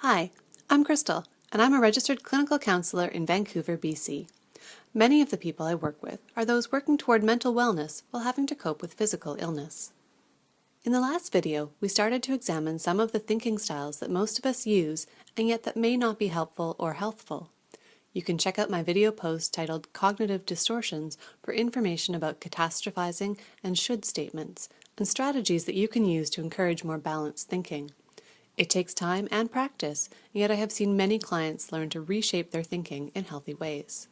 Hi, I'm Crystal, and I'm a registered clinical counselor in Vancouver, BC. Many of the people I work with are those working toward mental wellness while having to cope with physical illness. In the last video, we started to examine some of the thinking styles that most of us use and yet that may not be helpful or healthful. You can check out my video post titled Cognitive Distortions for information about catastrophizing and should statements and strategies that you can use to encourage more balanced thinking. It takes time and practice, and yet I have seen many clients learn to reshape their thinking in healthy ways.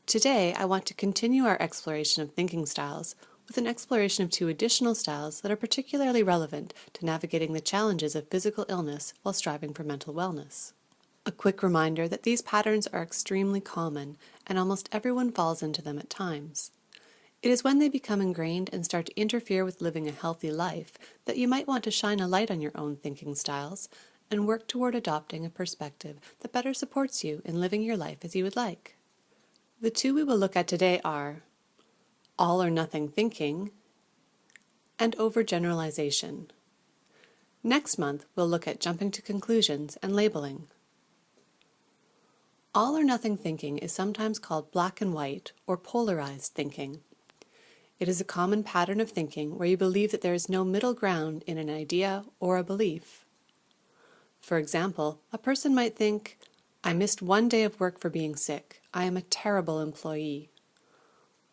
Today, I want to continue our exploration of thinking styles with an exploration of two additional styles that are particularly relevant to navigating the challenges of physical illness while striving for mental wellness. A quick reminder that these patterns are extremely common, and almost everyone falls into them at times. It is when they become ingrained and start to interfere with living a healthy life that you might want to shine a light on your own thinking styles and work toward adopting a perspective that better supports you in living your life as you would like. The two we will look at today are all or nothing thinking and overgeneralization. Next month, we'll look at jumping to conclusions and labeling. All or nothing thinking is sometimes called black and white or polarized thinking. It is a common pattern of thinking where you believe that there is no middle ground in an idea or a belief. For example, a person might think, I missed one day of work for being sick. I am a terrible employee.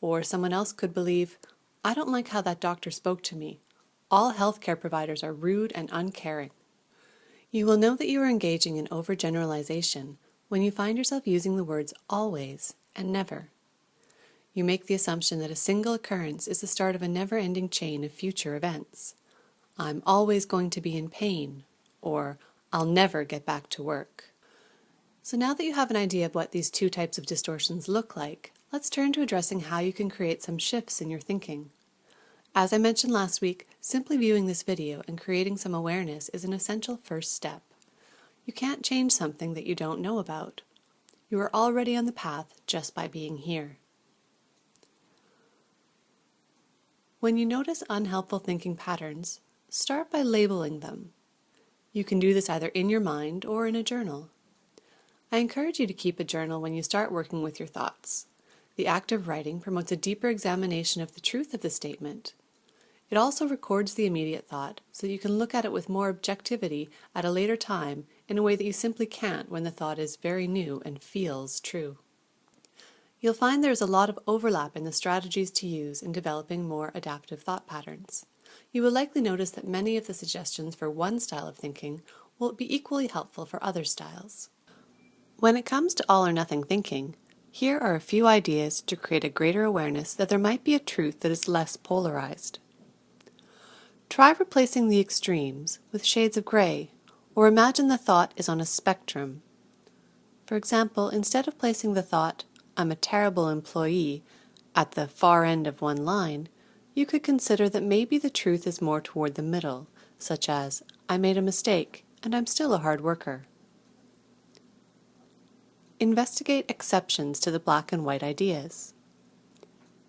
Or someone else could believe, I don't like how that doctor spoke to me. All healthcare providers are rude and uncaring. You will know that you are engaging in overgeneralization when you find yourself using the words always and never. You make the assumption that a single occurrence is the start of a never-ending chain of future events. I'm always going to be in pain, or I'll never get back to work. So now that you have an idea of what these two types of distortions look like, let's turn to addressing how you can create some shifts in your thinking. As I mentioned last week, simply viewing this video and creating some awareness is an essential first step. You can't change something that you don't know about. You are already on the path just by being here. When you notice unhelpful thinking patterns, start by labeling them. You can do this either in your mind or in a journal. I encourage you to keep a journal when you start working with your thoughts. The act of writing promotes a deeper examination of the truth of the statement. It also records the immediate thought so that you can look at it with more objectivity at a later time in a way that you simply can't when the thought is very new and feels true. You'll find there is a lot of overlap in the strategies to use in developing more adaptive thought patterns. You will likely notice that many of the suggestions for one style of thinking will be equally helpful for other styles. When it comes to all or nothing thinking, here are a few ideas to create a greater awareness that there might be a truth that is less polarized. Try replacing the extremes with shades of gray, or imagine the thought is on a spectrum. For example, instead of placing the thought, I'm a terrible employee, at the far end of one line, you could consider that maybe the truth is more toward the middle, such as, I made a mistake, and I'm still a hard worker. Investigate exceptions to the black and white ideas.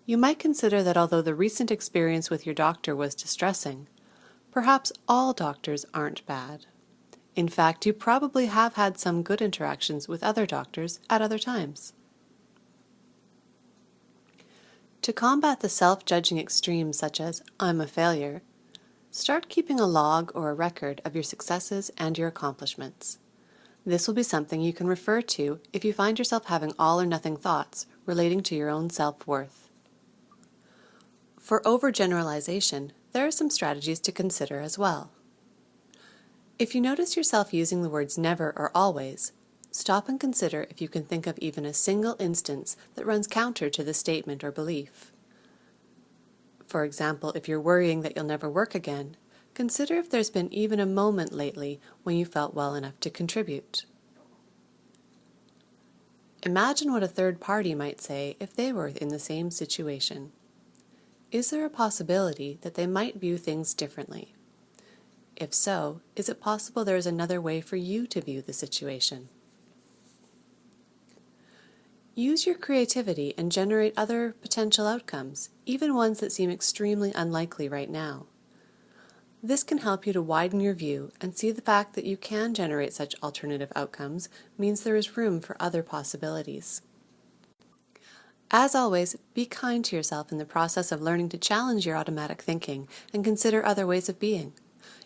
You might consider that although the recent experience with your doctor was distressing, perhaps all doctors aren't bad. In fact, you probably have had some good interactions with other doctors at other times. To combat the self-judging extremes such as, I'm a failure, start keeping a log or a record of your successes and your accomplishments. This will be something you can refer to if you find yourself having all or nothing thoughts relating to your own self-worth. For overgeneralization, there are some strategies to consider as well. If you notice yourself using the words never or always, stop and consider if you can think of even a single instance that runs counter to the statement or belief. For example, if you're worrying that you'll never work again, consider if there's been even a moment lately when you felt well enough to contribute. Imagine what a third party might say if they were in the same situation. Is there a possibility that they might view things differently? If so, is it possible there is another way for you to view the situation? Use your creativity and generate other potential outcomes, even ones that seem extremely unlikely right now. This can help you to widen your view and see the fact that you can generate such alternative outcomes means there is room for other possibilities. As always, be kind to yourself in the process of learning to challenge your automatic thinking and consider other ways of being.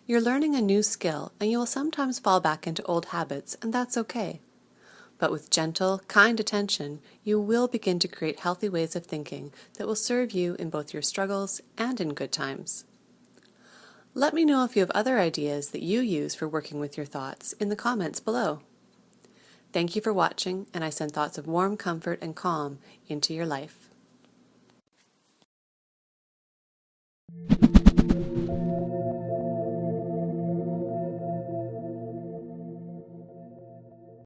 You're learning a new skill, and you will sometimes fall back into old habits, and that's okay. But with gentle, kind attention, you will begin to create healthy ways of thinking that will serve you in both your struggles and in good times. Let me know if you have other ideas that you use for working with your thoughts in the comments below. Thank you for watching, and I send thoughts of warm comfort and calm into your life.